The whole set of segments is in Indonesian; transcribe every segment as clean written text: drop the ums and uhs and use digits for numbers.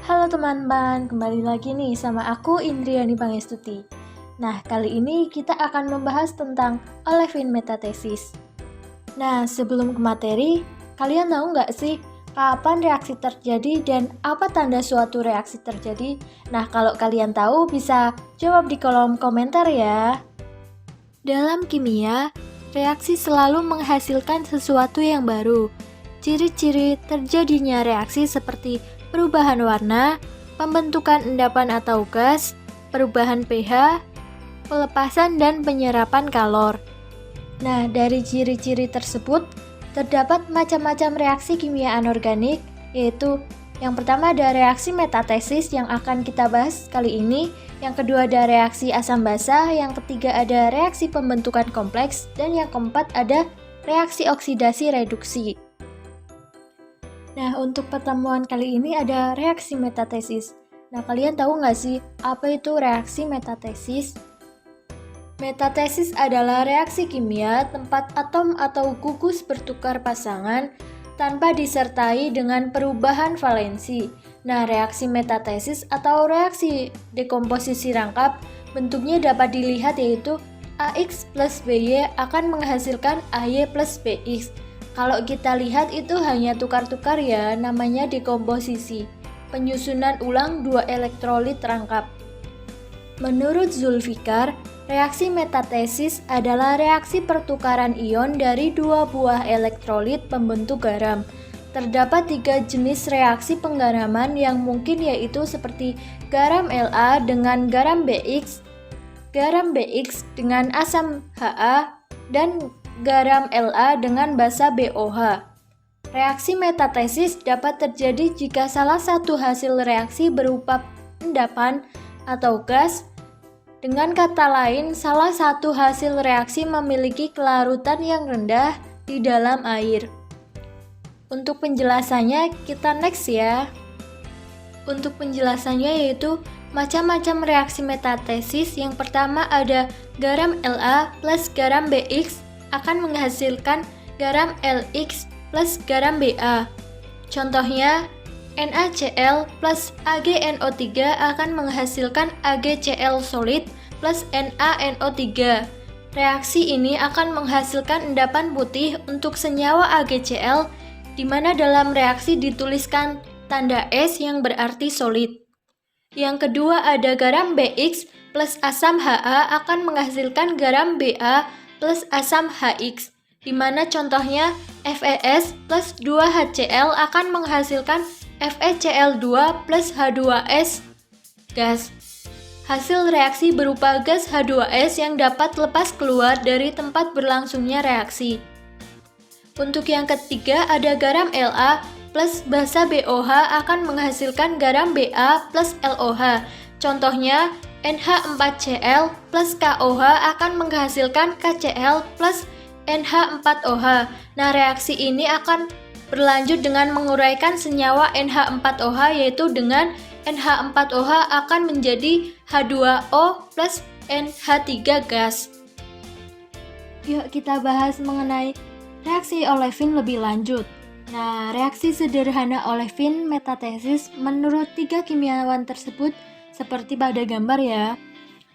Halo teman-teman, kembali lagi nih sama aku Indriani Pangestuti. Nah, kali ini kita akan membahas tentang olefin metathesis. Nah, sebelum ke materi, kalian tahu nggak sih kapan reaksi terjadi dan apa tanda suatu reaksi terjadi? Nah, kalau kalian tahu bisa jawab di kolom komentar ya. Dalam kimia, reaksi selalu menghasilkan sesuatu yang baru. Ciri-ciri terjadinya reaksi seperti perubahan warna, pembentukan endapan atau gas, perubahan pH, pelepasan dan penyerapan kalor. Nah, dari ciri-ciri tersebut, terdapat macam-macam reaksi kimia anorganik, yaitu yang pertama ada reaksi metathesis yang akan kita bahas kali ini, yang kedua ada reaksi asam basa, yang ketiga ada reaksi pembentukan kompleks, dan yang keempat ada reaksi oksidasi reduksi. Nah, untuk pertemuan kali ini ada reaksi metathesis. Nah, kalian tahu nggak sih apa itu reaksi metathesis? Metathesis adalah reaksi kimia tempat atom atau gugus bertukar pasangan tanpa disertai dengan perubahan valensi. Nah, reaksi metathesis atau reaksi dekomposisi rangkap bentuknya dapat dilihat yaitu AX plus BY akan menghasilkan AY plus BX. Kalau kita lihat itu hanya tukar-tukar ya, namanya dekomposisi. Penyusunan ulang dua elektrolit rangkap. Menurut Zulfikar, reaksi metathesis adalah reaksi pertukaran ion dari dua buah elektrolit pembentuk garam. Terdapat 3 jenis reaksi penggaraman yang mungkin yaitu seperti garam La dengan garam BX dengan asam Ha, dan garam La dengan basa BOH. Reaksi metathesis dapat terjadi jika salah satu hasil reaksi berupa endapan atau gas. Dengan kata lain, salah satu hasil reaksi memiliki kelarutan yang rendah di dalam air. Untuk penjelasannya, kita next ya. Untuk penjelasannya yaitu macam-macam reaksi metathesis. Yang pertama ada garam La plus garam BX akan menghasilkan garam LX plus garam Ba. Contohnya, NaCl plus AgNO3 akan menghasilkan AgCl solid plus NaNO3. Reaksi ini akan menghasilkan endapan putih untuk senyawa AgCl, di mana dalam reaksi dituliskan tanda S yang berarti solid. Yang kedua ada garam BX plus asam Ha akan menghasilkan garam Ba plus asam HX, di mana contohnya FeS plus 2HCl akan menghasilkan FeCl2 plus H2S gas. Hasil reaksi berupa gas H2S yang dapat lepas keluar dari tempat berlangsungnya reaksi. Untuk yang ketiga ada garam La plus basa BOH akan menghasilkan garam Ba plus LOH. Contohnya NH4Cl plus KOH akan menghasilkan KCl plus NH4OH. Nah, reaksi ini akan berlanjut dengan menguraikan senyawa NH4OH, yaitu dengan NH4OH akan menjadi H2O plus NH3 gas. Yuk kita bahas mengenai reaksi olefin lebih lanjut. Nah, reaksi sederhana olefin metathesis menurut 3 kimiawan tersebut seperti pada gambar ya.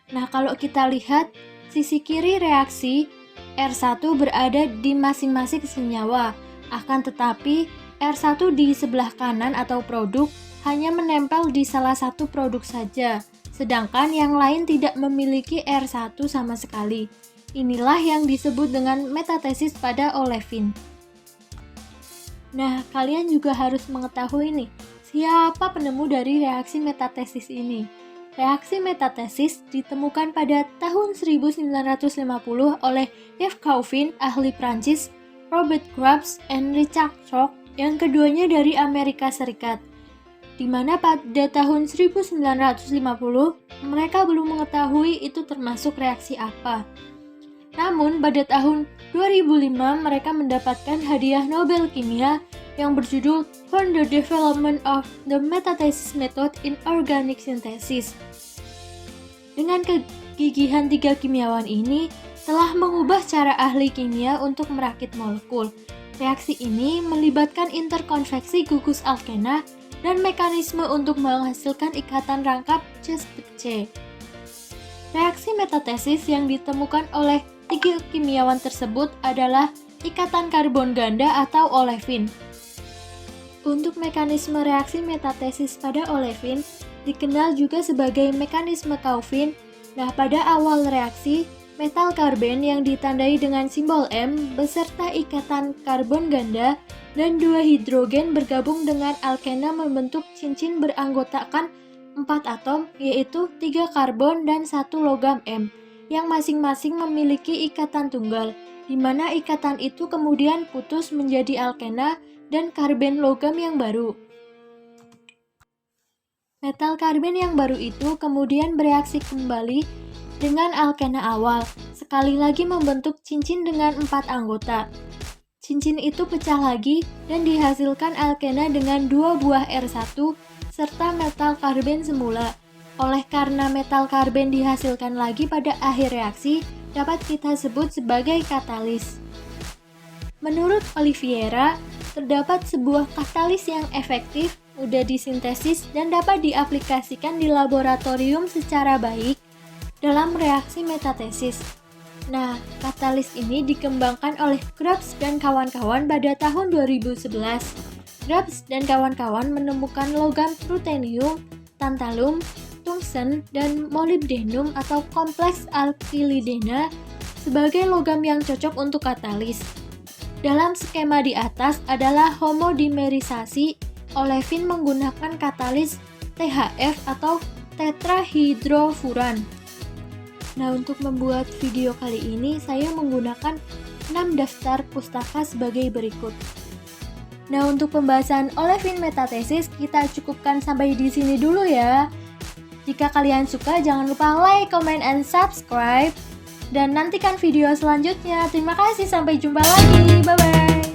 Nah, kalau kita lihat sisi kiri reaksi R1 berada di masing-masing senyawa, akan tetapi R1 di sebelah kanan atau produk hanya menempel di salah satu produk saja, sedangkan yang lain tidak memiliki R1 sama sekali. Inilah yang disebut dengan metathesis pada olefin. Nah, kalian juga harus mengetahui nih, siapa penemu dari reaksi metathesis ini? Reaksi metathesis ditemukan pada tahun 1950 oleh Yves Calvin, ahli Prancis, Robert Grubbs, dan Richard Koch, yang keduanya dari Amerika Serikat. Di mana pada tahun 1950 mereka belum mengetahui itu termasuk reaksi apa. Namun pada tahun 2005 mereka mendapatkan hadiah Nobel Kimia yang berjudul For the Development of the Metathesis Method in Organic Synthesis. Dengan kegigihan 3 kimiawan ini telah mengubah cara ahli kimia untuk merakit molekul. Reaksi ini melibatkan interkonveksi gugus alkena dan mekanisme untuk menghasilkan ikatan rangkap C. Reaksi metatesis yang ditemukan oleh tiga kimiawan tersebut adalah ikatan karbon ganda atau olefin. Untuk mekanisme reaksi metatesis pada olefin dikenal juga sebagai mekanisme Calvin. Nah, pada awal reaksi, metal karben yang ditandai dengan simbol M beserta ikatan karbon ganda dan dua hidrogen bergabung dengan alkena membentuk cincin beranggotakan 4 atom, yaitu 3 karbon dan 1 logam M, yang masing-masing memiliki ikatan tunggal, di mana ikatan itu kemudian putus menjadi alkena dan karben logam yang baru. Metal karben yang baru itu kemudian bereaksi kembali dengan alkena awal, sekali lagi membentuk cincin dengan 4 anggota. Cincin itu pecah lagi dan dihasilkan alkena dengan 2 buah R1 serta metal karben semula. Oleh karena metal karben dihasilkan lagi pada akhir reaksi, dapat kita sebut sebagai katalis. Menurut Oliveira, terdapat sebuah katalis yang efektif, mudah disintesis, dan dapat diaplikasikan di laboratorium secara baik dalam reaksi metatesis. Nah, katalis ini dikembangkan oleh Grubbs dan kawan-kawan pada tahun 2011. Grubbs dan kawan-kawan menemukan logam ruthenium, tantalum, tungsten, dan molybdenum atau kompleks alkilidena sebagai logam yang cocok untuk katalis. Dalam skema di atas adalah homodimerisasi olefin menggunakan katalis THF atau tetrahidrofuran. Nah, untuk membuat video kali ini saya menggunakan 6 daftar pustaka sebagai berikut. Nah, untuk pembahasan olefin metatesis kita cukupkan sampai di sini dulu ya. Jika kalian suka jangan lupa like, comment, and subscribe. Dan nantikan video selanjutnya. Terima kasih, sampai jumpa lagi. Bye-bye.